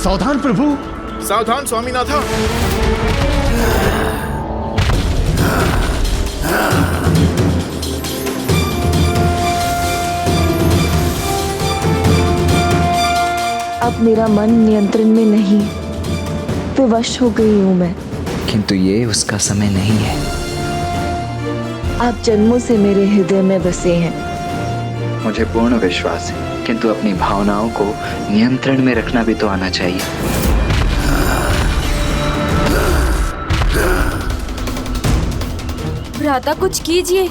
सावधान प्रभु। सावधान स्वामीनाथा। अब मेरा मन नियंत्रण में नहीं, विवश हो गई हूँ मैं। किंतु ये उसका समय नहीं है। आप जन्मों से मेरे हृदय में बसे हैं। मुझे पूर्ण विश्वास है, किंतु अपनी भावनाओं को नियंत्रण में रखना भी तो आना चाहिए। भ्राता कुछ कीजिए।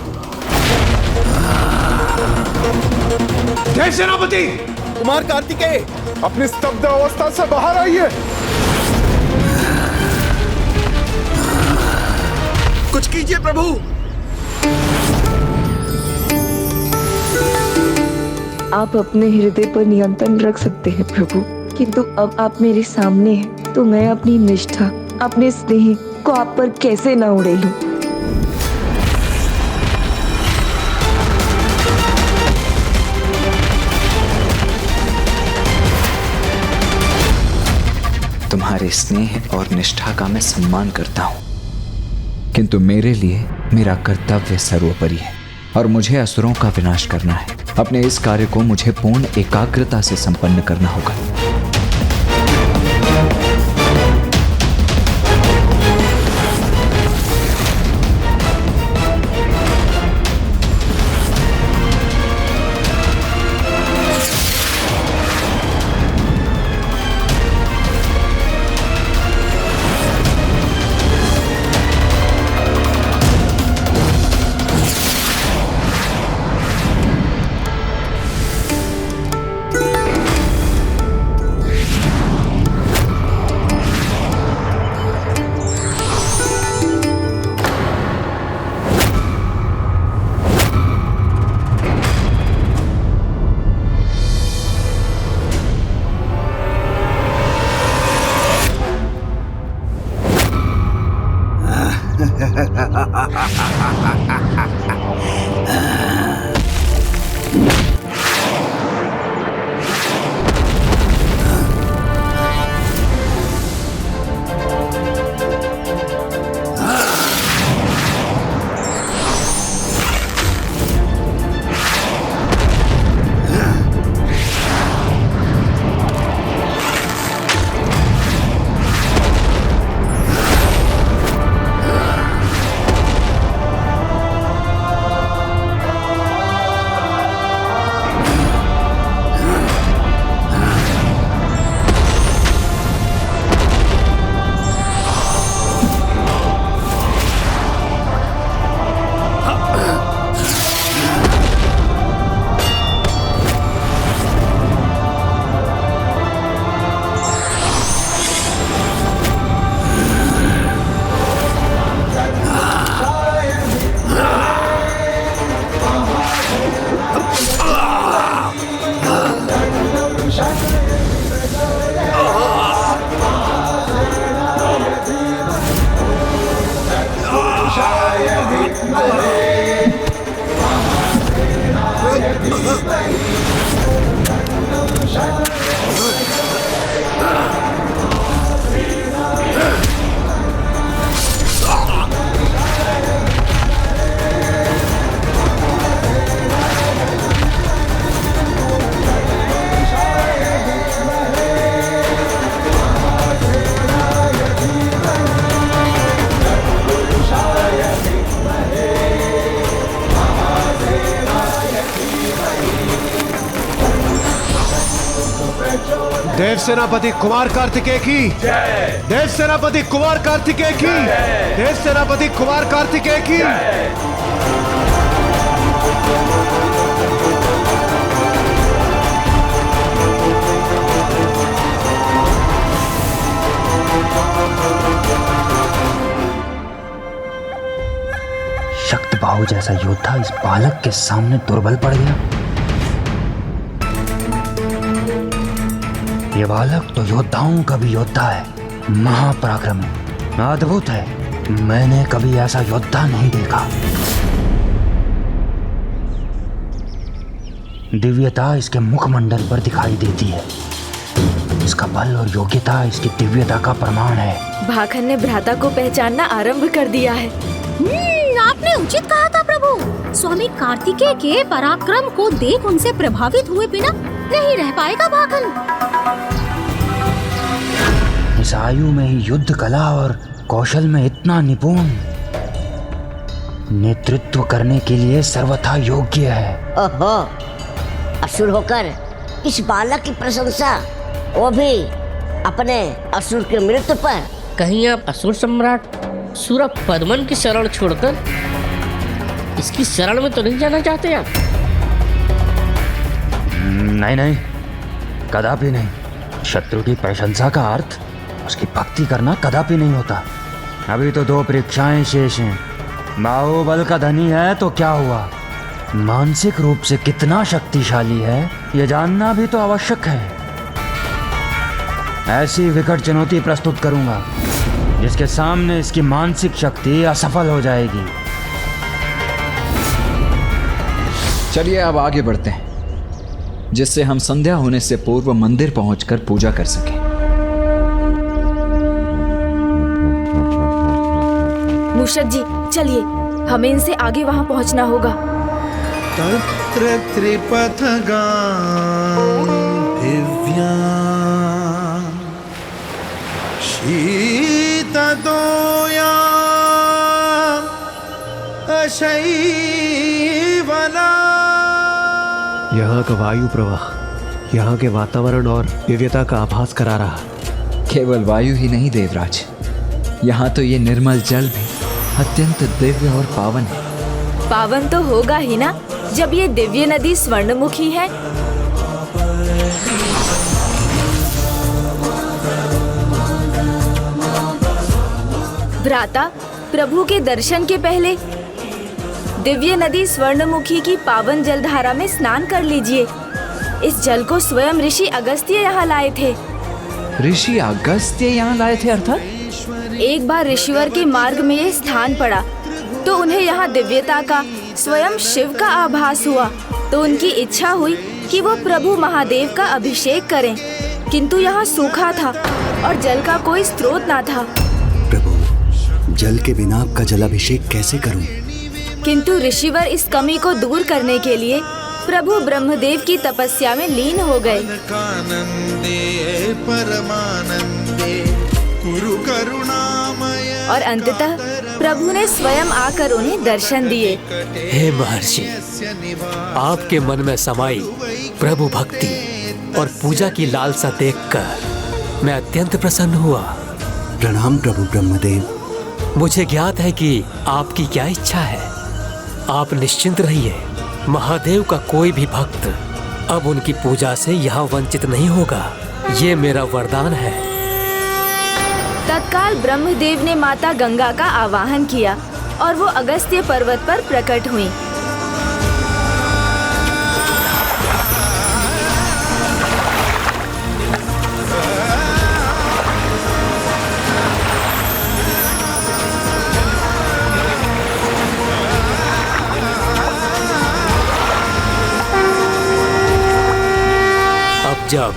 जय सेनापति। कुमार कार्तिकेय, अपनी स्तब्ध अवस्था से बाहर आइए। कुछ कीजिए प्रभु। आप अपने हृदय पर नियंत्रण रख सकते हैं प्रभु, किंतु अब आप मेरे सामने हैं तो मैं अपनी निष्ठा, अपने स्नेह को आप पर कैसे न उड़ेलूं। तुम्हारे स्नेह और निष्ठा का मैं सम्मान करता हूँ, किंतु मेरे लिए मेरा कर्तव्य सर्वोपरि है और मुझे असुरों का विनाश करना है। अपने इस कार्य को मुझे पूर्ण एकाग्रता से संपन्न करना होगा। देव सेनापति कुमार कार्तिकेय की जय। देव सेनापति कुमार कार्तिकेय की जय। देव सेनापति कुमार कार्तिकेय की जय। शक्तबाहु जैसा योद्धा इस बालक के सामने दुर्बल पड़ गया। ये बालक तो योद्धाओं का भी योद्धा है, महापराक्रमी, अद्भुत है। मैंने कभी ऐसा योद्धा नहीं देखा। दिव्यता इसके मुखमंडल पर दिखाई देती है। इसका बल और योग्यता इसकी दिव्यता का प्रमाण है। भाखन ने भ्राता को पहचानना आरंभ कर दिया है। आपने उचित कहा था प्रभु। स्वामी कार्तिकेय के पराक्रम को देख उनसे प्रभावित हुए बिना नहीं रह पाएगा भाखन। इस आयु में ही युद्ध कला और कौशल में इतना निपुण, नेतृत्व करने के लिए सर्वथा योग्य है। ओहो, असुर होकर इस बालक की प्रशंसा, वो भी अपने असुर के मृत्यु पर। कहीं आप असुर सम्राट सूरप पद्मन की शरण छोड़कर इसकी शरण में तो नहीं जाना चाहते आप? नहीं नहीं, कदापि नहीं। शत्रु की प्रशंसा का अर्थ उसकी भक्ति करना कदापि नहीं होता। अभी तो 2 परीक्षाएं शेष हैं। बाहुबल का धनी है तो क्या हुआ, मानसिक रूप से कितना शक्तिशाली है यह जानना भी तो आवश्यक है। ऐसी विकट चुनौती प्रस्तुत करूंगा जिसके सामने इसकी मानसिक शक्ति असफल हो जाएगी। चलिए अब आगे बढ़ते हैं, जिससे हम संध्या होने से पूर्व मंदिर पहुंचकर पूजा कर सकें। मूषक जी चलिए, हमें इनसे आगे वहाँ पहुँचना होगा। तत्र त्रिपथगा दिव्या शीतदोया अशैवला। यहाँ का वायु प्रवाह यहाँ के वातावरण और दिव्यता का आभास करा रहा। केवल वायु ही नहीं देवराज, यहाँ तो ये निर्मल जल भी अत्यंत दिव्य और पावन है। पावन तो होगा ही ना, जब ये दिव्य नदी स्वर्णमुखी है। भ्राता, प्रभु के दर्शन के पहले दिव्य नदी स्वर्णमुखी की पावन जलधारा में स्नान कर लीजिए। इस जल को स्वयं ऋषि अगस्त्य यहाँ लाए थे। ऋषि अगस्त्य यहाँ लाए थे अर्थात? एक बार ऋषिवर के मार्ग में ये स्थान पड़ा तो उन्हें यहाँ दिव्यता का, स्वयं शिव का आभास हुआ। तो उनकी इच्छा हुई कि वो प्रभु महादेव का अभिषेक करें, किंतु यहाँ सूखा था और जल का कोई स्रोत ना था। प्रभु, जल के बिना आपका जलाभिषेक कैसे करूं? किंतु ऋषिवर इस कमी को दूर करने के लिए प्रभु ब्रह्मदेव की तपस्या में लीन हो गए। और अंततः प्रभु ने स्वयं आकर उन्हें दर्शन दिए। हे महर्षि, आपके मन में समाई प्रभु भक्ति और पूजा की लालसा देखकर मैं अत्यंत प्रसन्न हुआ। प्रणाम प्रभु ब्रह्मदेव। मुझे ज्ञात है कि आपकी क्या इच्छा है। आप निश्चिंत रहिए, महादेव का कोई भी भक्त अब उनकी पूजा से यहाँ वंचित नहीं होगा। ये मेरा वरदान है। तत्काल ब्रह्मदेव ने माता गंगा का आवाहन किया और वो अगस्त्य पर्वत पर प्रकट हुई। अब जब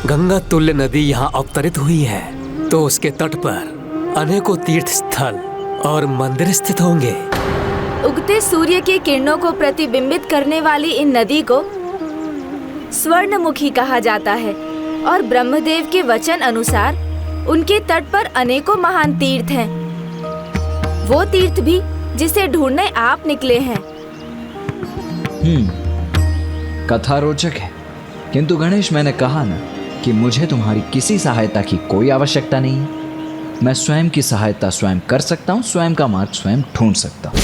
गंगा तुल्य नदी यहाँ अवतरित हुई है तो उसके तट पर अनेकों तीर्थ स्थल और मंदिर स्थित होंगे। उगते सूर्य की किरणों को प्रतिबिंबित करने वाली इन नदी को स्वर्णमुखी कहा जाता है और ब्रह्मदेव के वचन अनुसार उनके तट पर अनेकों महान तीर्थ हैं। वो तीर्थ भी जिसे ढूंढने आप निकले हैं। कथा रोचक है, किंतु गणेश, मैंने कहा ना कि मुझे तुम्हारी किसी सहायता की कोई आवश्यकता नहीं है। मैं स्वयं की सहायता स्वयं कर सकता हूँ, स्वयं का मार्ग स्वयं ढूंढ सकता हूँ।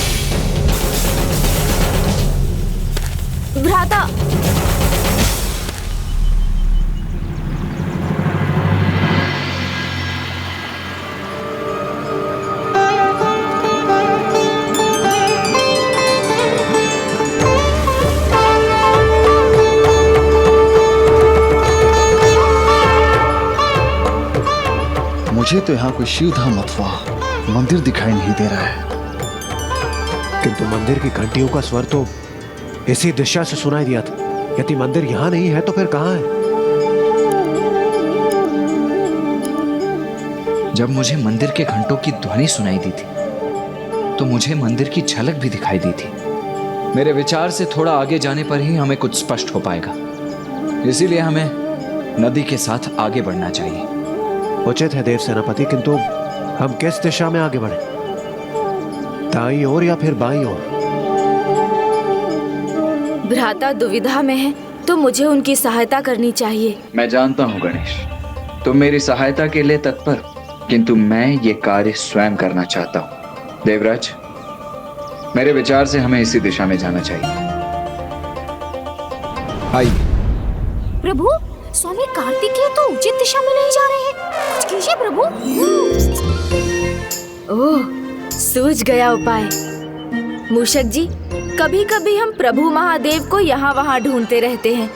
भ्राता, मुझे तो यहाँ कोई शिव धाम अथवा मंदिर दिखाई नहीं दे रहा है। किंतु मंदिर की घंटियों का स्वर तो इसी दिशा से सुनाई दिया था। यदि मंदिर यहाँ नहीं है तो फिर कहाँ है? जब मुझे मंदिर के घंटों की ध्वनि सुनाई दी थी तो मुझे मंदिर की झलक भी दिखाई दी थी। मेरे विचार से थोड़ा आगे जाने पर ही हमें कुछ स्पष्ट हो पाएगा, इसीलिए हमें नदी के साथ आगे बढ़ना चाहिए। उचित है देव सेनापति, किंतु हम किस दिशा में आगे बढ़े, दाईं ओर या फिर बाईं ओर? भ्राता दुविधा में है तो मुझे उनकी सहायता करनी चाहिए। मैं जानता हूँ गणेश, तुम मेरी सहायता के लिए तत्पर, किंतु मैं ये कार्य स्वयं करना चाहता हूँ। देवराज, मेरे विचार से हमें इसी दिशा में जाना चाहिए। आइए। प्रभु, स्वामी कार्तिकेय तो उचित दिशा में नहीं जा रहे हैं, कुछ कीजिए प्रभु। ओह, सूझ गया उपाय। मूषक जी, कभी कभी हम प्रभु महादेव को यहाँ वहाँ ढूंढते रहते हैं,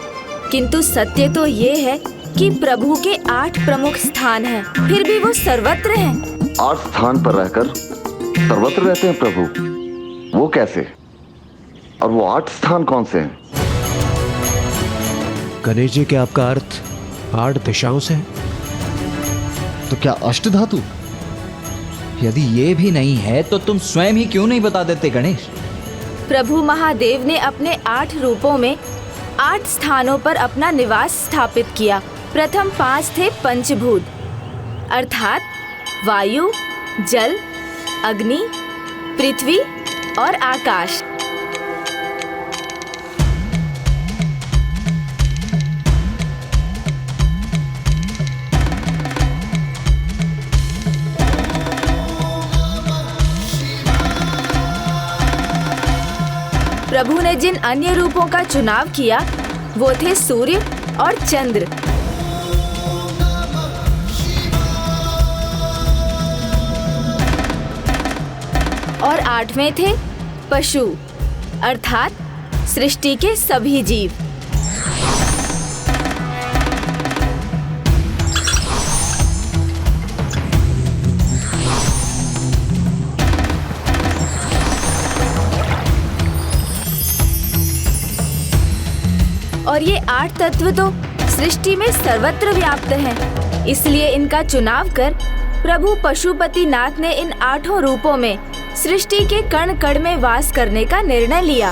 किंतु सत्य तो ये है कि प्रभु के 8 प्रमुख स्थान हैं, फिर भी वो सर्वत्र हैं। 8 स्थान पर रहकर सर्वत्र रहते हैं प्रभु, वो कैसे? और वो 8 स्थान कौन से हैं? गणेश जी, क्या आपका अर्थ 8 दिशाओं से है? तो क्या अष्ट धातु? यदि ये भी नहीं है तो तुम स्वयं ही क्यों नहीं बता देते गणेश? प्रभु महादेव ने अपने 8 रूपों में 8 स्थानों पर अपना निवास स्थापित किया। प्रथम 5 थे पंचभूत, अर्थात वायु, जल, अग्नि, पृथ्वी और आकाश। प्रभु ने जिन अन्य रूपों का चुनाव किया वो थे सूर्य और चंद्र। और 8वें थे पशु, अर्थात सृष्टि के सभी जीव। और ये 8 तत्व तो सृष्टि में सर्वत्र व्याप्त हैं, इसलिए इनका चुनाव कर प्रभु पशुपतिनाथ ने इन 8 रूपों में सृष्टि के कण कण में वास करने का निर्णय लिया।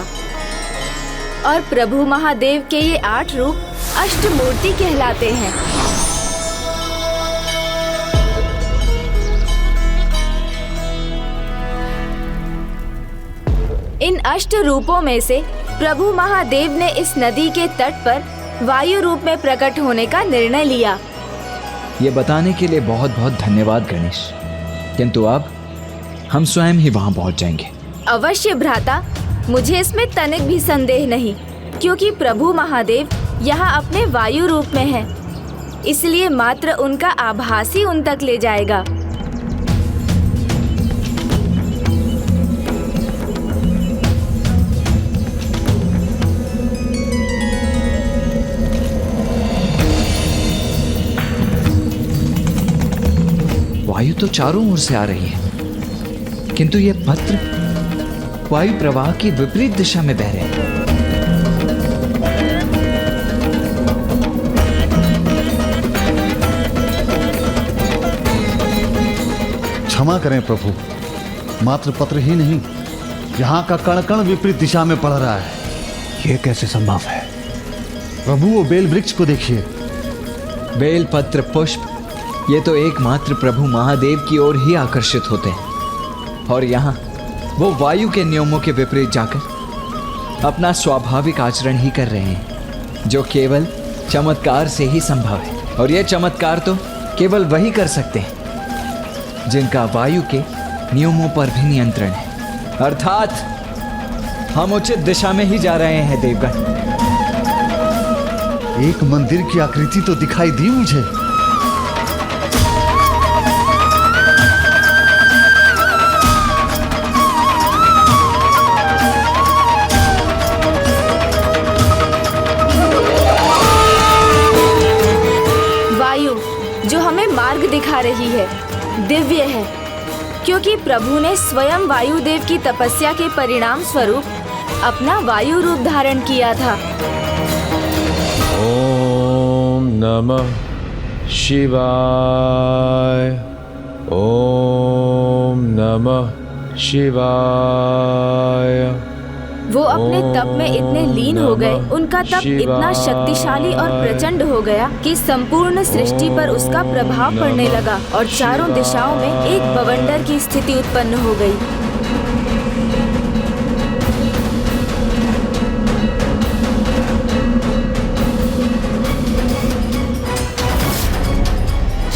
और प्रभु महादेव के ये 8 रूप अष्टमूर्ति कहलाते हैं। इन अष्ट रूपों में से प्रभु महादेव ने इस नदी के तट पर वायु रूप में प्रकट होने का निर्णय लिया। ये बताने के लिए बहुत बहुत धन्यवाद गणेश, किंतु अब हम स्वयं ही वहां पहुंच जाएंगे। अवश्य भ्राता, मुझे इसमें तनिक भी संदेह नहीं, क्योंकि प्रभु महादेव यहाँ अपने वायु रूप में हैं, इसलिए मात्र उनका आभास ही उन तक ले जाएगा। वायु तो चारों ओर से आ रही है, किंतु ये पत्र वायु प्रवाह की विपरीत दिशा में बह रहे हैं। क्षमा करें प्रभु, मात्र पत्र ही नहीं, यहाँ का कण कण विपरीत दिशा में पड़ रहा है। ये कैसे संभव है? प्रभु, वो बेल वृक्ष को देखिए। बेल पत्र पुष्प ये तो एकमात्र प्रभु महादेव की ओर ही आकर्षित होते हैं, और यहाँ वो वायु के नियमों के विपरीत जाकर अपना स्वाभाविक आचरण ही कर रहे हैं, जो केवल चमत्कार से ही संभव है। और ये चमत्कार तो केवल वही कर सकते हैं जिनका वायु के नियमों पर भी नियंत्रण है, अर्थात हम उचित दिशा में ही जा रहे हैं देवगण। एक मंदिर की आकृति तो दिखाई दी मुझे। जो हमें मार्ग दिखा रही है दिव्य है, क्योंकि प्रभु ने स्वयं वायुदेव की तपस्या के परिणाम स्वरूप अपना वायु रूप धारण किया था। ओम नमः शिवाय। ओम नमः शिवाय। वो अपने तप में इतने लीन हो गए, उनका तप इतना शक्तिशाली और प्रचंड हो गया कि संपूर्ण सृष्टि पर उसका प्रभाव पड़ने लगा और चारों दिशाओं में एक बवंडर की स्थिति उत्पन्न हो गई।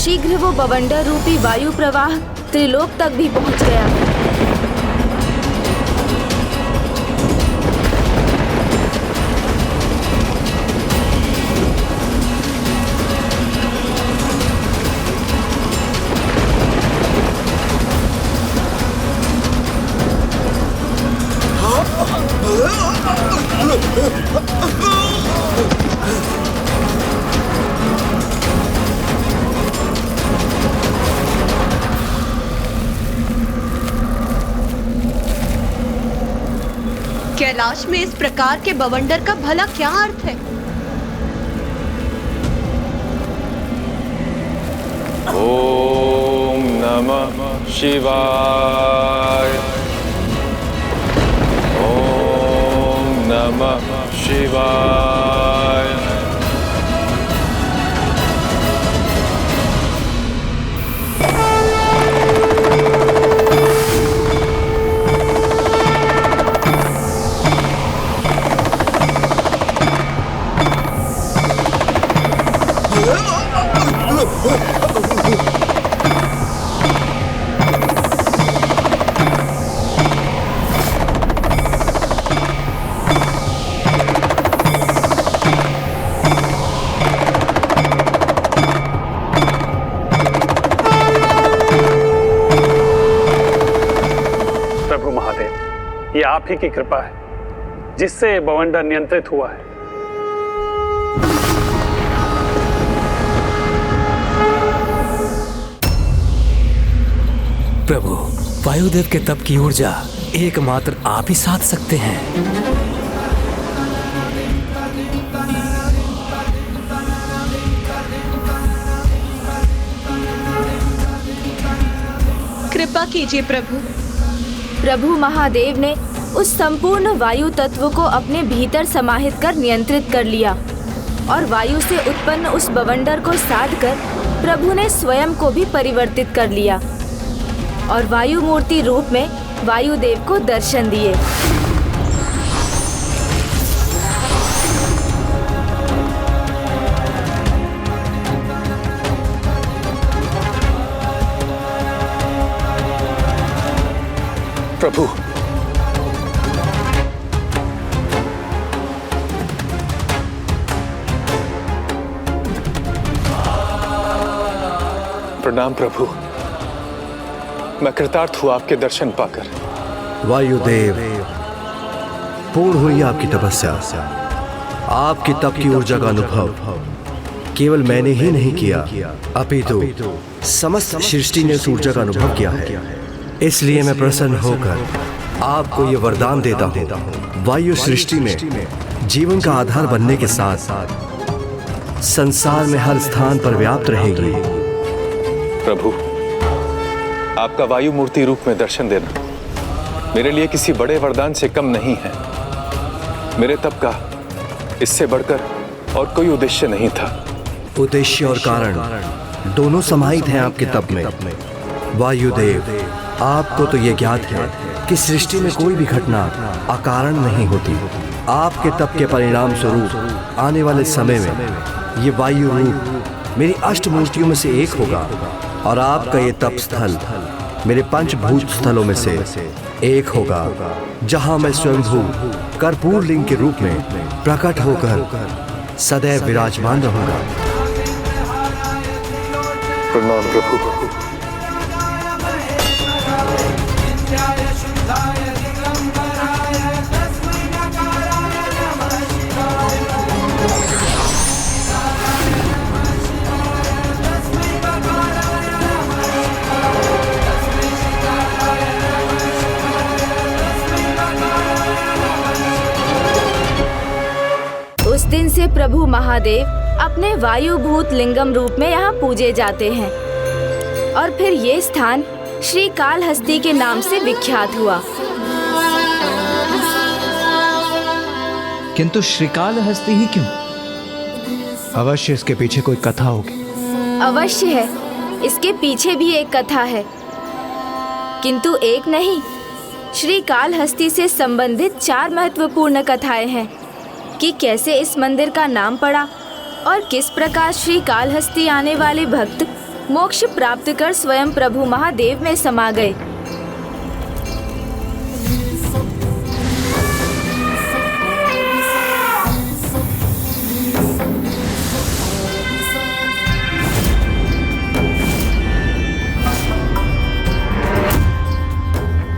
शीघ्र वो बवंडर रूपी वायु प्रवाह त्रिलोक तक भी पहुंच गया। कैलाश में इस प्रकार के बवंडर का भला क्या अर्थ है? ओम नमः शिवाय। ओम नमः शिवाय। प्रभु महादेव, ये आप ही की कृपा है जिससे बवंडर नियंत्रित हुआ है। प्रभु, वायुदेव के तप की ऊर्जा एकमात्र आप ही साध सकते हैं। कृपा कीजिए प्रभु। प्रभु महादेव ने उस संपूर्ण वायु तत्व को अपने भीतर समाहित कर नियंत्रित कर लिया और वायु से उत्पन्न उस बवंडर को साध कर प्रभु ने स्वयं को भी परिवर्तित कर लिया और वायु मूर्ति रूप में वायुदेव को दर्शन दिए। प्रभु, प्रणाम प्रभु। मैं कृतार्थ हूँ आपके दर्शन पाकर। वायुदेव, पूर्ण हुई आपकी तपस्या। आपकी तप की ऊर्जा का अनुभव केवल मैंने ही नहीं किया, अपितु समस्त सृष्टि ने उस ऊर्जा का अनुभव किया है। इसलिए मैं प्रसन्न होकर आपको ये वरदान देता हूँ, वायु सृष्टि में जीवन का आधार बनने के साथ संसार में हर स्थान पर व्याप्त रहेगी। प्रभु, आपका वायु मूर्ति रूप में दर्शन देना मेरे लिए किसी बड़े वरदान से कम नहीं है। मेरे तप का इससे बढ़कर और कोई उद्देश्य नहीं था। उद्देश्य और कारण दोनों समाहित हैं आपके तप में। वायुदेव, आपको तो ये ज्ञात है कि सृष्टि में कोई भी घटना अकारण नहीं होती। आपके तप के परिणाम स्वरूप आने वाले समय में ये वायु रूप मेरी अष्टमूर्तियों में से एक होगा और आपका ये तप स्थल मेरे पंचभूत स्थलों में से एक होगा, जहां मैं स्वयंभू कर्पूर लिंग के रूप में प्रकट होकर सदैव विराजमान रहूंगा। प्रणाम प्रभु। उस दिन से प्रभु महादेव अपने वायुभूत लिंगम रूप में यहाँ पूजे जाते हैं। और फिर ये स्थान श्री कालहस्ती के नाम से विख्यात हुआ। किंतु श्रीकालहस्ती ही क्यों? अवश्य इसके पीछे कोई कथा होगी। अवश्य है, इसके पीछे भी एक कथा है, किंतु एक नहीं, श्री कालहस्ती से संबंधित 4 महत्वपूर्ण कथाएं हैं कि कैसे इस मंदिर का नाम पड़ा और किस प्रकार श्री कालहस्ती आने वाले भक्त मोक्ष प्राप्त कर स्वयं प्रभु महादेव में समा गए।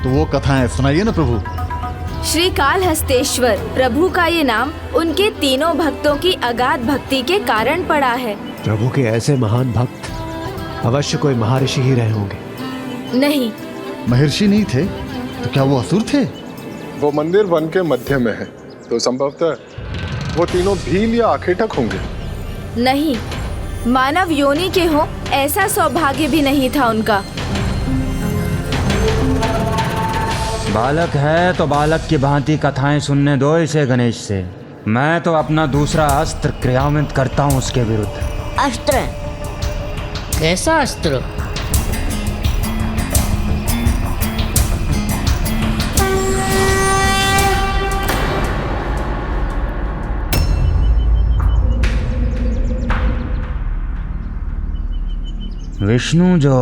तो वो कथाएं सुनाइए ना प्रभु। श्री कालहस्तेश्वर प्रभु का ये नाम उनके तीनों भक्तों की अगाध भक्ति के कारण पड़ा है। प्रभु के ऐसे महान भक्त अवश्य कोई महर्षि ही रहे होंगे। नहीं, महर्षि नहीं थे तो क्या वो असुर थे? वो मंदिर वन के मध्य में है, तो संभवतः वो तीनों भील या आखेटक होंगे। नहीं, मानव योनि के हो ऐसा सौभाग्य भी नहीं था उनका। बालक है तो बालक की भांति कथाएं सुनने दो इसे गणेश से। मैं तो अपना दूसरा अस्त्र क्रियान्वित करता हूँ उसके विरुद्ध। अस्त्र? कैसा अस्त्र? विष्णु जो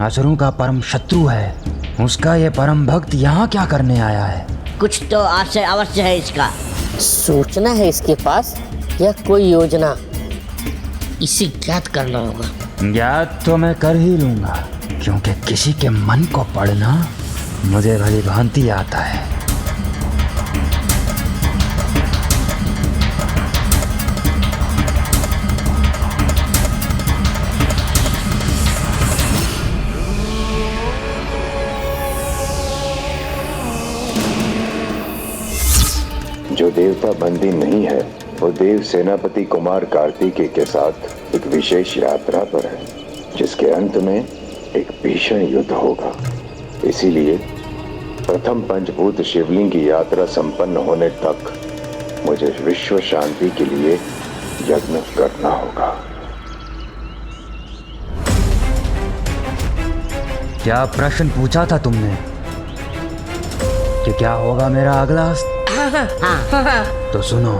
असुरों का परम शत्रु है, उसका ये परम भक्त यहाँ क्या करने आया है? कुछ तो आशय अवश्य है इसका। सोचना है इसके पास या कोई योजना, इसे ज्ञात करना होगा। ज्ञात तो मैं कर ही लूंगा, क्योंकि किसी के मन को पढ़ना मुझे भली भांति आता है। जो देवता बंदी नहीं है वो देव सेनापति कुमार कार्तिकेय के साथ एक विशेष यात्रा पर है, जिसके अंत में एक भीषण युद्ध होगा। इसीलिए प्रथम पंचभूत शिवलिंग की यात्रा संपन्न होने तक मुझे विश्व शांति के लिए यज्ञ करना होगा। क्या प्रश्न पूछा था तुमने कि क्या होगा मेरा अगला अस्त्र? तो सुनो,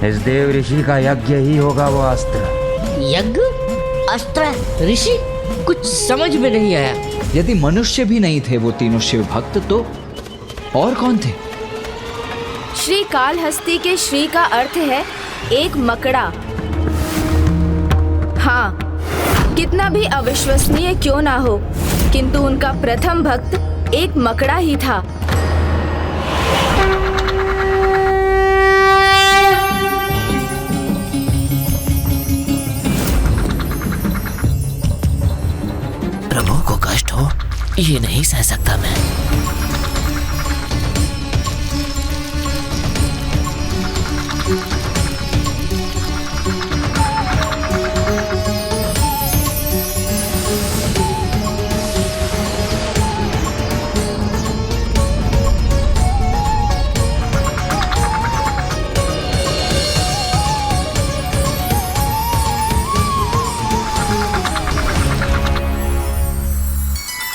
इस देव ऋषि का यज्ञ ही होगा वो अस्त्र। यज्ञ? अस्त्र? ऋषि? कुछ समझ में नहीं आया। यदि मनुष्य भी नहीं थे वो तीनों शिव भक्त, तो और कौन थे? श्री कालहस्ती के श्री का अर्थ है एक मकड़ा। हाँ, कितना भी अविश्वसनीय क्यों ना हो, किंतु उनका प्रथम भक्त एक मकड़ा ही था। प्रभु को कष्ट हो, ये नहीं सह सकता मैं।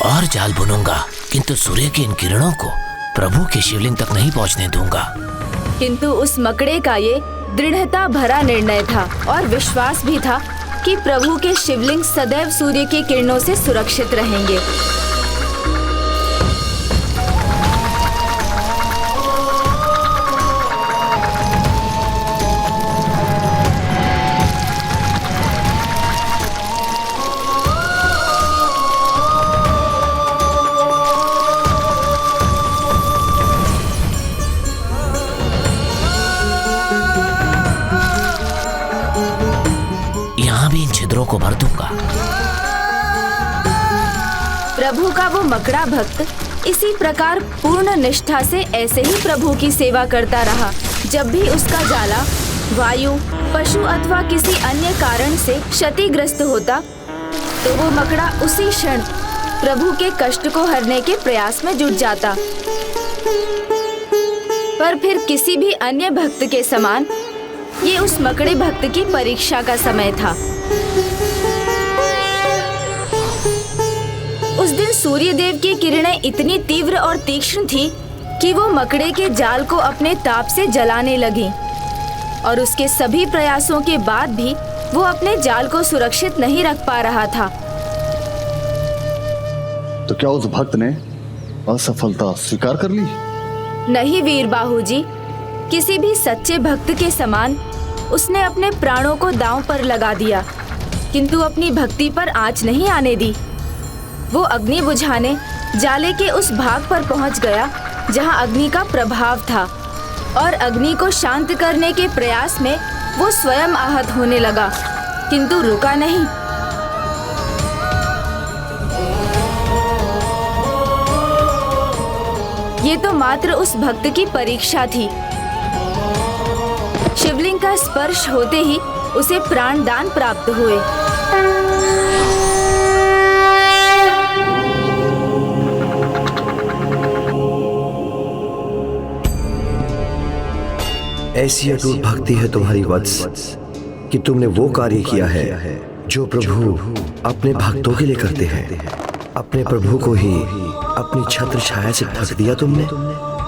और जाल बुनूंगा, किंतु सूर्य की इन किरणों को प्रभु के शिवलिंग तक नहीं पहुंचने दूंगा। किंतु उस मकड़े का ये दृढ़ता भरा निर्णय था और विश्वास भी था कि प्रभु के शिवलिंग सदैव सूर्य की किरणों से सुरक्षित रहेंगे। छिद्रों को भर दूंगा। प्रभु का वो मकड़ा भक्त इसी प्रकार पूर्ण निष्ठा से ऐसे ही प्रभु की सेवा करता रहा। जब भी उसका जाला वायु, पशु अथवा किसी अन्य कारण से क्षतिग्रस्त होता, तो वो मकड़ा उसी क्षण प्रभु के कष्ट को हरने के प्रयास में जुट जाता। पर फिर किसी भी अन्य भक्त के समान ये उस मकड़े भक्त की परीक्षा का समय था। उस दिन सूर्यदेव की किरणें इतनी तीव्र और तीक्ष्ण थी कि वो मकड़े के जाल को अपने ताप से जलाने लगी, और उसके सभी प्रयासों के बाद भी वो अपने जाल को सुरक्षित नहीं रख पा रहा था। तो क्या उस भक्त ने असफलता स्वीकार कर ली? नहीं वीरबाहु जी, किसी भी सच्चे भक्त के समान उसने अपने प्राणों को दांव पर लगा दिया, किंतु अपनी भक्ति पर आंच नहीं आने दी। वो अग्नि बुझाने जाले के उस भाग पर पहुंच गया जहां अग्नि का प्रभाव था, और अग्नि को शांत करने के प्रयास में वो स्वयं आहत होने लगा, किंतु रुका नहीं। ये तो मात्र उस भक्त की परीक्षा थी। शिवलिंग का स्पर्श होते ही उसे प्राण दान प्राप्त हुए। ऐसी अटूट भक्ति है तुम्हारी वत्स कि तुमने वो कार्य किया है जो प्रभु अपने भक्तों के लिए करते हैं। अपने प्रभु को ही अपनी छत्र छाया से ढक दिया तुमने,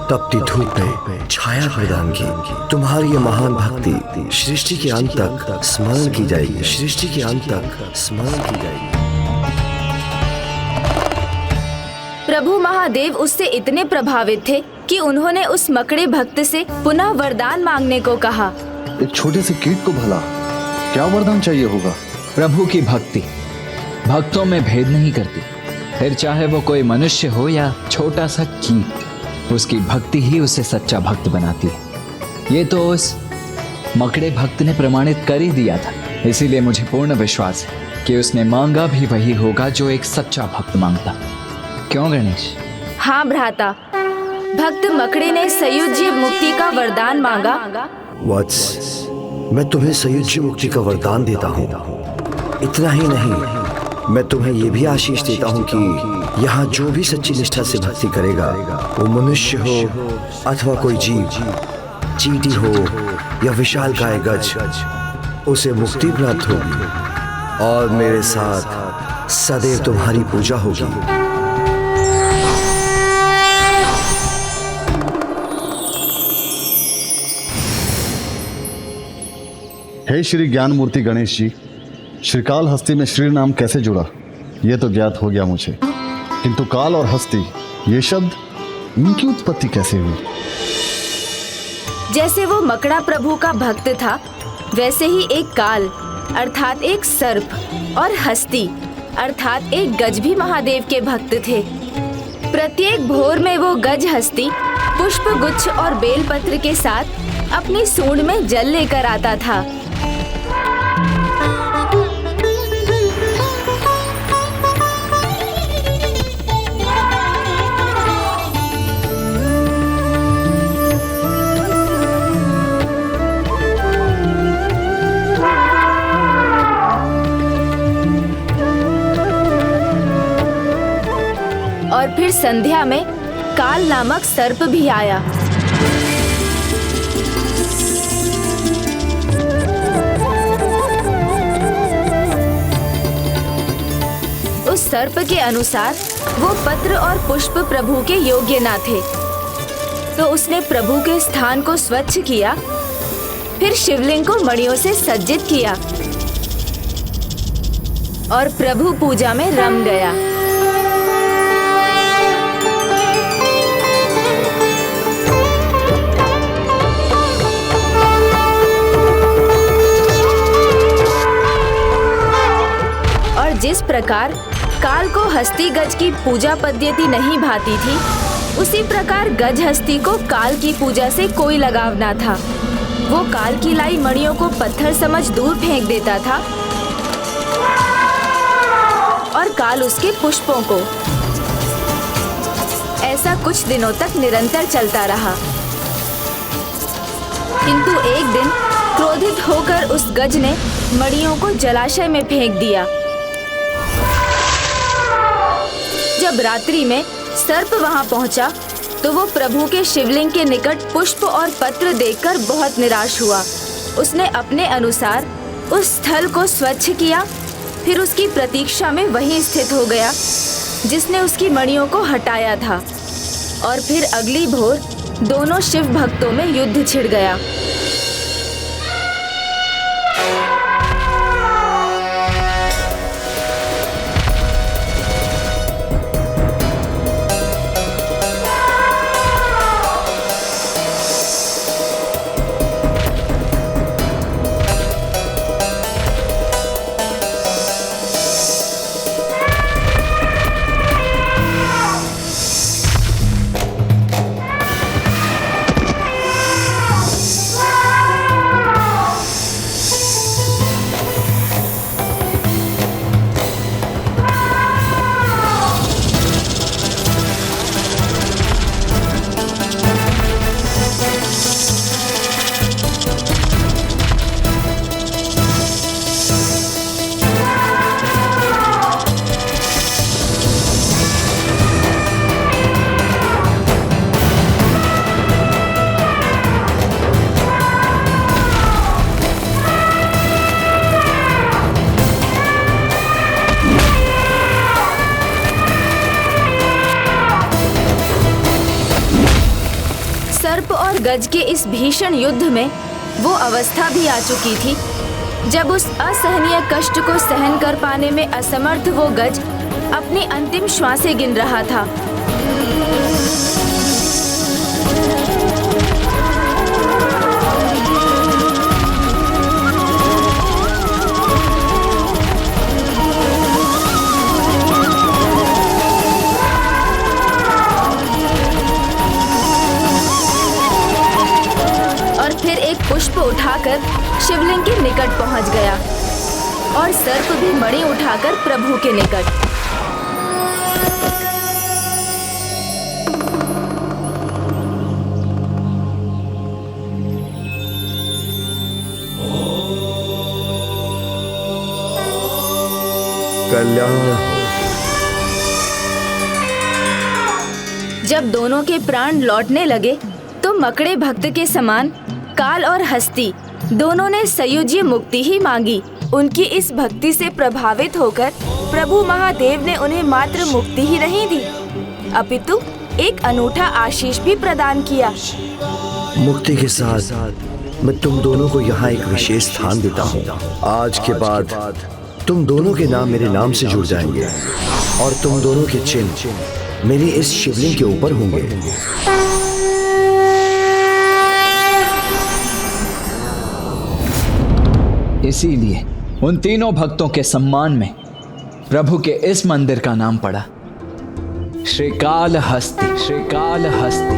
तपती धूप में छाया प्रदान की। तुम्हारी ये महान भक्ति सृष्टि के अंत तक स्मरण की जाएगी, सृष्टि के अंत तक स्मरण की जाएगी। प्रभु महादेव उससे इतने प्रभावित थे कि उन्होंने उस मकड़े भक्त से पुनः वरदान मांगने को कहा। एक छोटे से कीट को भला क्या वरदान चाहिए होगा? प्रभु की भक्ति भक्तों में भेद नहीं करती, फिर चाहे वो कोई मनुष्य हो या छोटा सा कीट, उसकी भक्ति ही उसे सच्चा भक्त बनाती है। ये तो उस मकड़े भक्त ने प्रमाणित कर ही दिया था, इसीलिए मुझे पूर्ण विश्वास है कि उसने मांगा भी वही होगा जो एक सच्चा भक्त मांगता। क्यों गणेश? हाँ भ्राता, भक्त मकड़े ने सयुज्य मुक्ति का वरदान मांगा। वत्स, मैं तुम्हें सयुज्य मुक्ति का वरदान देता हूँ। इतना ही नहीं, मैं तुम्हें ये भी आशीष देता हूँ कि यहाँ जो भी सच्ची निष्ठा से भक्ति करेगा, वो मनुष्य हो अथवा कोई जीव, चींटी हो या विशालकाय गज, उसे मुक्ति प्राप्त होगी और मेरे साथ सदैव तुम्हारी पूजा होगी। हे श्री ज्ञान मूर्ति गणेश जी, श्रीकाल हस्ती में श्री नाम कैसे जुड़ा ये तो ज्ञात हो गया मुझे, किंतु काल और हस्ती ये शब्द, इनकी उत्पत्ति कैसे हुई? जैसे वो मकड़ा प्रभु का भक्त था, वैसे ही एक काल अर्थात एक सर्प और हस्ती अर्थात एक गज भी महादेव के भक्त थे। प्रत्येक भोर में वो गज हस्ती पुष्प गुच्छ और बेलपत्र के साथ अपनी सूंड में जल लेकर आता था। और फिर संध्या में काल नामक सर्प भी आया। उस सर्प के अनुसार वो पत्र और पुष्प प्रभु के योग्य न थे, तो उसने प्रभु के स्थान को स्वच्छ किया, फिर शिवलिंग को मणियों से सज्जित किया और प्रभु पूजा में रम गया। जिस प्रकार काल को हस्ती गज की पूजा पद्धति नहीं भाती थी, उसी प्रकार गज हस्ती को काल की पूजा से कोई लगाव ना था। वो काल की लाई मणियों को पत्थर समझ दूर फेंक देता था और काल उसके पुष्पों को। ऐसा कुछ दिनों तक निरंतर चलता रहा, किंतु एक दिन क्रोधित होकर उस गज ने मणियों को जलाशय में फेंक दिया। जब रात्रि में सर्प वहां पहुंचा तो वो प्रभु के शिवलिंग के निकट पुष्प और पत्र देखकर बहुत निराश हुआ। उसने अपने अनुसार उस स्थल को स्वच्छ किया, फिर उसकी प्रतीक्षा में वहीं स्थित हो गया जिसने उसकी मणियों को हटाया था। और फिर अगली भोर दोनों शिव भक्तों में युद्ध छिड़ गया। सर्प और गज के इस भीषण युद्ध में वो अवस्था भी आ चुकी थी जब उस असहनीय कष्ट को सहन कर पाने में असमर्थ वो गज अपनी अंतिम श्वासें गिन रहा था। पुष्प उठाकर शिवलिंग के निकट पहुंच गया और सर्प भी मणि उठाकर प्रभु के निकट। कल्याण। जब दोनों के प्राण लौटने लगे तो मकड़े भक्त के समान काल और हस्ती दोनों ने सयुज्य मुक्ति ही मांगी। उनकी इस भक्ति से प्रभावित होकर प्रभु महादेव ने उन्हें मात्र मुक्ति ही नहीं दी अपितु एक अनूठा आशीष भी प्रदान किया। मुक्ति के साथ मैं तुम दोनों को यहाँ एक विशेष स्थान देता हूँ। आज के बाद तुम दोनों के नाम मेरे नाम से जुड़ जाएंगे और तुम दोनों के चिन्ह मेरी इस शिवलिंग के ऊपर होंगे। इसीलिए उन तीनों भक्तों के सम्मान में प्रभु के इस मंदिर का नाम पड़ा श्रीकालहस्ती। श्रीकालहस्ती,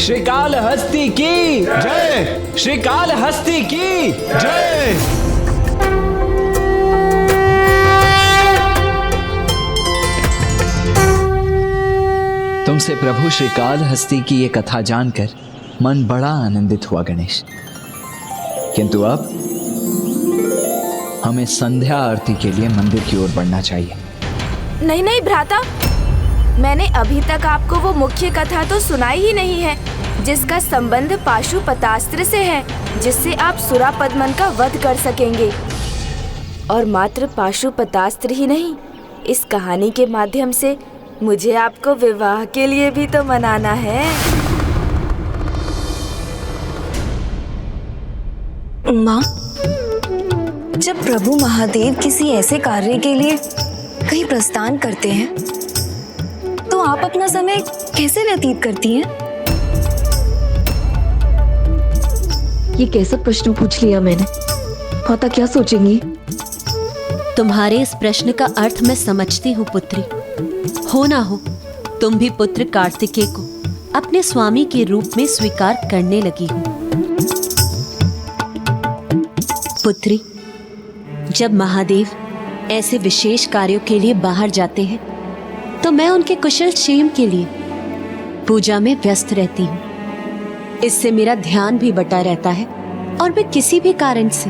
श्रीकालहस्ती की जय। श्रीकालहस्ती की जय। तुमसे प्रभु श्रीकालहस्ती की ये कथा जानकर मन बड़ा आनंदित हुआ गणेश, किंतु अब हमें संध्या आरती के लिए मंदिर की ओर बढ़ना चाहिए। नहीं नहीं भ्राता, मैंने अभी तक आपको वो मुख्य कथा तो सुनाई ही नहीं है जिसका संबंध पाशुपतास्त्र से है, जिससे आप सुरापद्मन का वध कर सकेंगे। और मात्र पाशुपतास्त्र ही नहीं, इस कहानी के माध्यम से मुझे आपको विवाह के लिए भी तो मनाना है। माँ, जब प्रभु महादेव किसी ऐसे कार्य के लिए कहीं प्रस्थान करते हैं तो आप अपना समय कैसे व्यतीत करती हैं? ये कैसा प्रश्न पूछ लिया मैंने? माता क्या सोचेंगी? तुम्हारे इस प्रश्न का अर्थ मैं समझती हूँ पुत्री। हो ना हो तुम भी पुत्र कार्तिकेय को अपने स्वामी के रूप में स्वीकार करने लगी हो। पुत्री, जब महादेव ऐसे विशेष कार्यों के लिए बाहर जाते हैं तो मैं उनके कुशल क्षेम के लिए पूजा में व्यस्त रहती हूँ। इससे मेरा ध्यान भी बटा रहता है और मैं किसी भी कारण से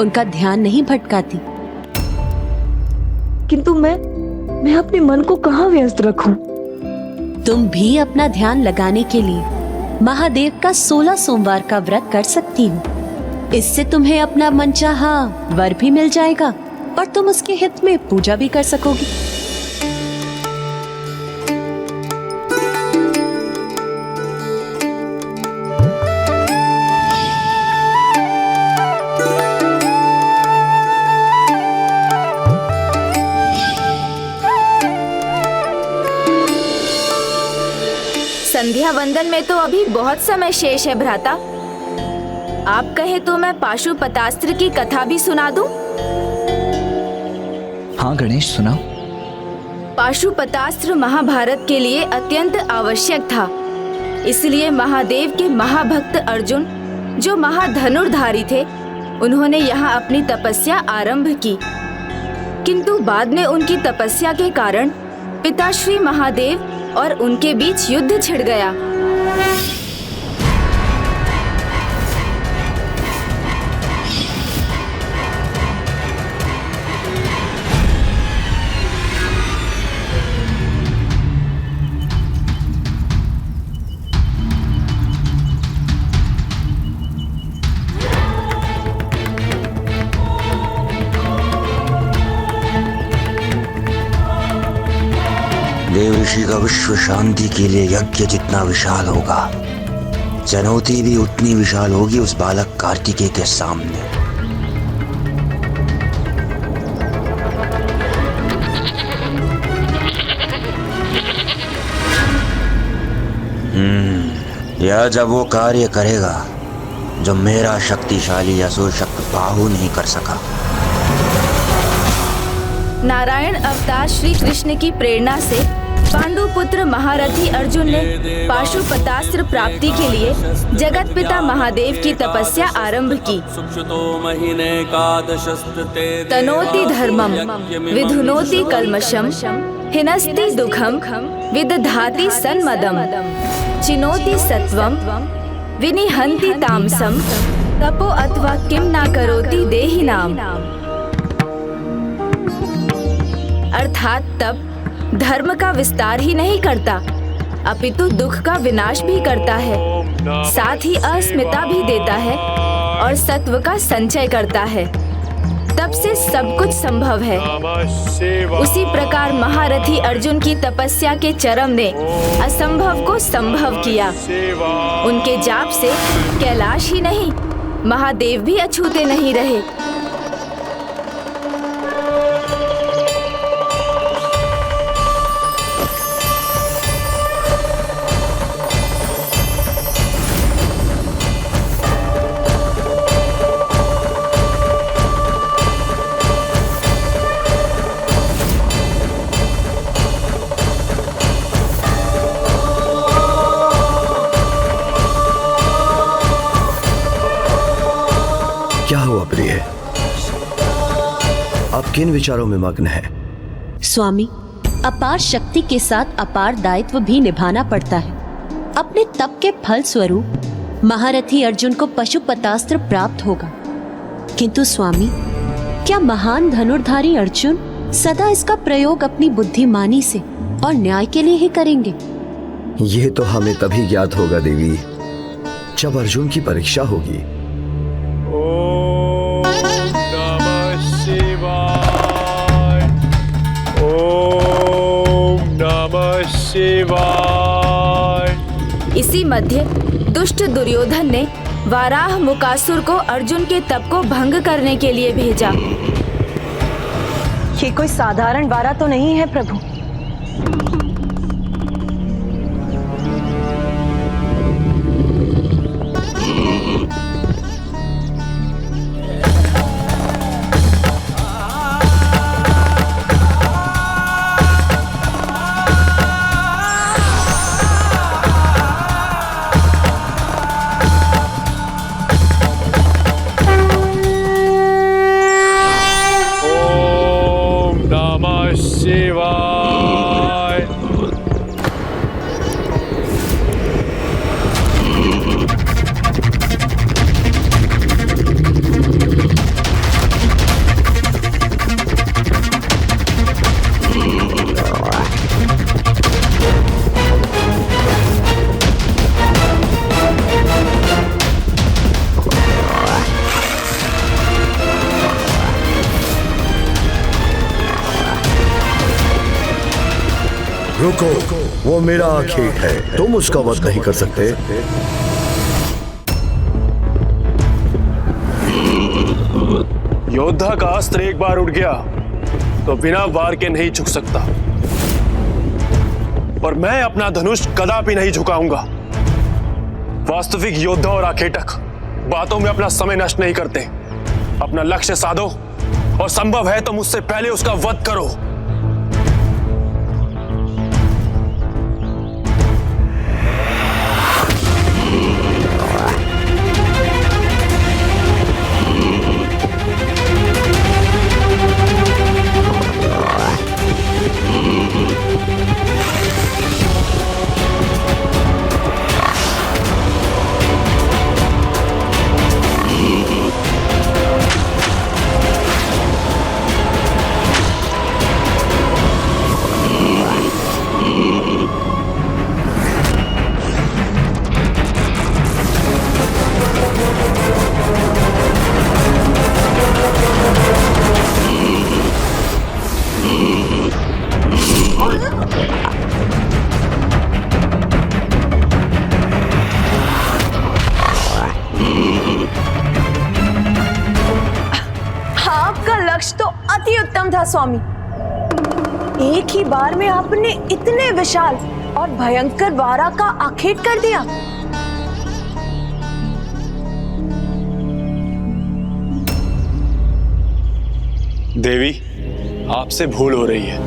उनका ध्यान नहीं भटकाती। किंतु मैं अपने मन को कहाँ व्यस्त रखूं? तुम भी अपना ध्यान लगाने के लिए महादेव का 16 सोमवार का व्रत कर सकती हो। इससे तुम्हें अपना मनचाहा वर भी मिल जाएगा और तुम उसके हित में पूजा भी कर सकोगी। संध्या वंदन में तो अभी बहुत समय शेष है भ्राता। आप कहे तो मैं पाशुपतास्त्र की कथा भी सुना दूं? हाँ गणेश, सुनाओ। पाशुपतास्त्र महाभारत के लिए अत्यंत आवश्यक था। इसलिए महादेव के महाभक्त अर्जुन, जो महाधनुर्धारी थे, उन्होंने यहाँ अपनी तपस्या आरंभ की। किंतु बाद में उनकी तपस्या के कारण पिता श्री महादेव और उनके बीच युद्ध छिड़ गया। देव ऋषि का विश्व शांति के लिए यज्ञ जितना विशाल होगा, चुनौती भी उतनी विशाल होगी उस बालक कार्तिकेय के सामने। यह जब वो कार्य करेगा जो मेरा शक्तिशाली असुर शक्ति बाहु नहीं कर सका। नारायण अवतार श्री कृष्ण की प्रेरणा से पांडुपुत्र महारथी अर्जुन ने पाशुपतास्त्र प्राप्ति के लिए जगत पिता महादेव की तपस्या आरंभ की। तनोति धर्मम विधुनोति कल्मषम हिनस्ति दुखम विदधाति सन्मदम चिनोति सत्वम विनिहन्ति तामसम तपो अथवा किम ना करोति देहिनाम। अर्थात तप धर्म का विस्तार ही नहीं करता, अपितु दुख का विनाश भी करता है, साथ ही अस्मिता भी देता है और सत्व का संचय करता है। तप से सब कुछ संभव है। उसी प्रकार महारथी अर्जुन की तपस्या के चरम ने असंभव को संभव किया। उनके जाप से कैलाश ही नहीं, महादेव भी अछूते नहीं रहे। क्या हुआ प्रिय? आप किन विचारों में मग्न है? स्वामी, अपार शक्ति के साथ अपार दायित्व भी निभाना पड़ता है। अपने तप के फल स्वरूप महारथी अर्जुन को पशुपतास्त्र प्राप्त होगा, किंतु स्वामी, क्या महान धनुर्धारी अर्जुन सदा इसका प्रयोग अपनी बुद्धिमानी से और न्याय के लिए ही करेंगे? ये तो हमें तभी ज्ञात होगा देवी, जब अर्जुन की परीक्षा होगी। इसी मध्य दुष्ट दुर्योधन ने वाराह मुकासुर को अर्जुन के तप को भंग करने के लिए भेजा। ये कोई साधारण वारा तो नहीं है प्रभु। शिवाय। रुको, वो मेरा आखेट है, तुम उसका वध नहीं कर सकते। योद्धा का अस्त्र एक बार उड़ गया तो बिना वार के नहीं झुक सकता, और मैं अपना धनुष कदापि नहीं झुकाऊंगा। वास्तविक योद्धा और आखेटक बातों में अपना समय नष्ट नहीं करते। अपना लक्ष्य साधो और संभव है तो मुझसे पहले उसका वध करो। स्वामी, एक ही बार में आपने इतने विशाल और भयंकर वारा का आखेट कर दिया। देवी, आपसे भूल हो रही है।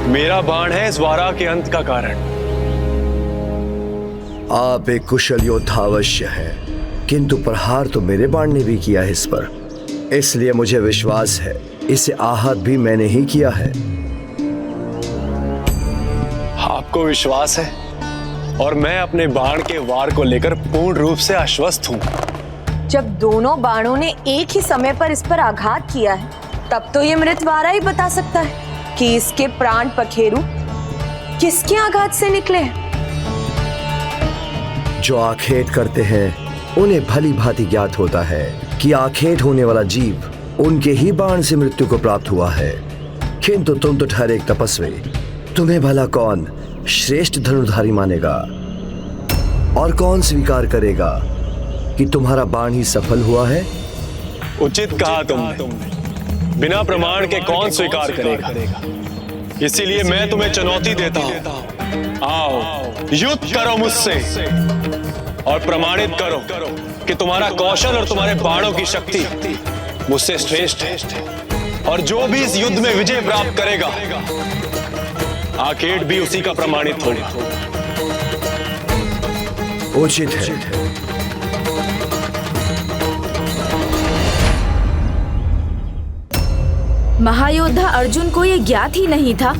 मेरा बाण है इस वारा के अंत का कारण। आप एक कुशल योद्धा अवश्य है, किंतु प्रहार तो मेरे बाण ने भी किया है इस पर, इसलिए मुझे विश्वास है इसे आहत भी मैंने ही किया है। आपको विश्वास है, और मैं अपने बाण के वार को लेकर पूर्ण रूप से आश्वस्त हूं। जब दोनों बाणों ने एक ही समय पर इस पर आघात किया है, तब तो ये मृतवारा ही बता सकता है कि इसके प्राण पखेरु किसके आघात से निकले हैं। जो आखेट करते हैं उन्हें भली भांति ज्ञात होता है कि आखेट होने वाला जीव उनके ही बाण से मृत्यु को प्राप्त हुआ है, किंतु तुम तो ठहरे एक तपस्वी, तुम्हें भला कौन श्रेष्ठ धनुर्धारी मानेगा, और कौन स्वीकार करेगा कि तुम्हारा बाण ही सफल हुआ है? उचित कहा तुमने। बिना प्रमाण के कौन स्वीकार करेगा? इसीलिए मैं तुम्हें चुनौती देता हूं। आओ, युद्ध करो मुझसे और प्रमाणित करो कि तुम्हारा कौशल और तुम्हारे बाणों की शक्ति मुझसे श्रेष्ठ है, और जो भी इस युद्ध में विजय प्राप्त करेगा, आखेट भी उसी का प्रमाणित होगा। उचित है। महायोद्धा अर्जुन को यह ज्ञात ही नहीं था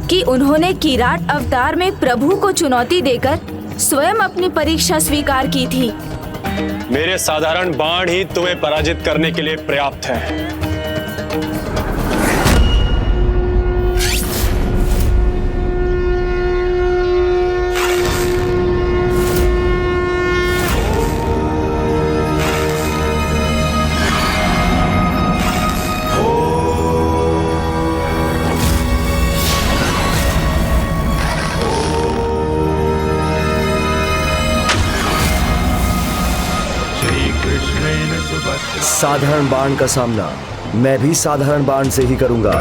कि उन्होंने किराट अवतार में प्रभु को चुनौती देकर स्वयं अपनी परीक्षा स्वीकार की थी। मेरे साधारण बाण ही तुम्हें पराजित करने के लिए पर्याप्त है। साधारण बाण का सामना मैं भी साधारण बाण से ही करूंगा।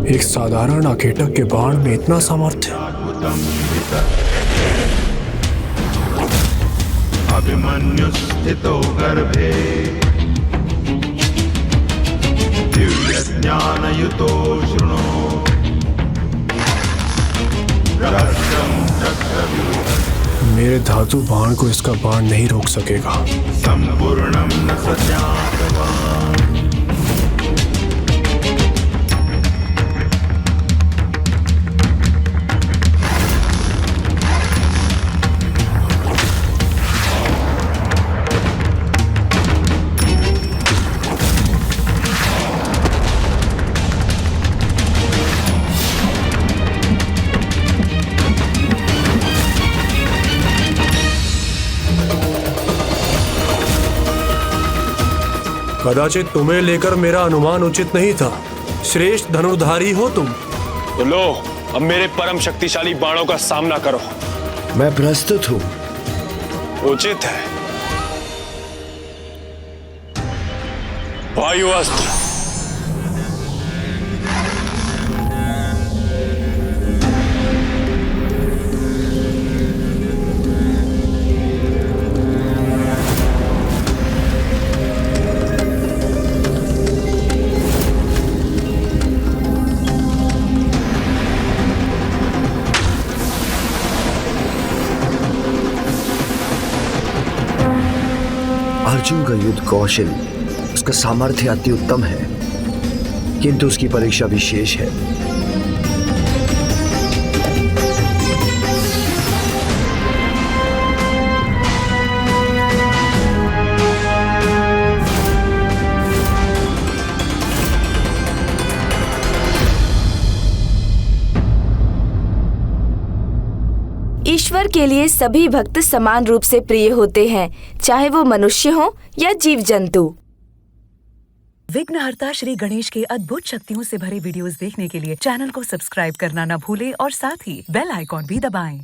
एक साधारण आखेटक के बाण में इतना सामर्थ्य। अभिमन्यु स्थितो गर्भे दिव्य ज्ञानयुतो शृणो मेरे धातु बाण को इसका बाण नहीं रोक सकेगा। संपूर्णम न सज्ञातवान्। कदाचित तुम्हें लेकर मेरा अनुमान उचित नहीं था। श्रेष्ठ धनुर्धारी हो तुम। तो लो, अब मेरे परम शक्तिशाली बाणों का सामना करो। मैं प्रस्तुत हूँ। उचित है। वायु अस्त्र। अर्जुन का युद्ध कौशल, उसका सामर्थ्य अति उत्तम है, किंतु उसकी परीक्षा विशेष है। ईश्वर के लिए सभी भक्त समान रूप से प्रिय होते हैं, चाहे वो मनुष्य हो या जीव जंतु। विघ्नहर्ता श्री गणेश के अद्भुत शक्तियों से भरे वीडियोस देखने के लिए चैनल को सब्सक्राइब करना न भूलें और साथ ही बेल आइकॉन भी दबाएं।